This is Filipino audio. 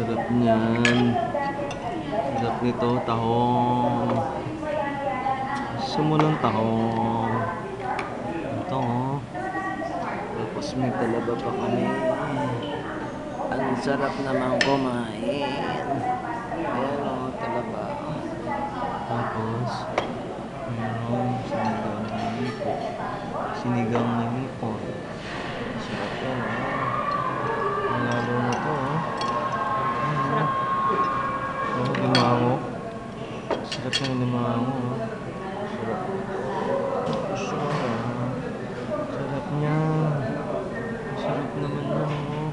Sarap niyan. Sarap nito, tahong. Gusto mo ng tahong. Ito, oh. Tapos may talaba pa kami. Ang sarap naman kumain. Ayan, oh, talaba. Tapos, mayroong sinigang na hipon. Sinigang na hipon. Sarap yan, oh. Lalo na to, oh. Sarap. Oh, limango. Sarap yung limango, oh. Sarap. Sarap niya. Sarap naman yan, oh.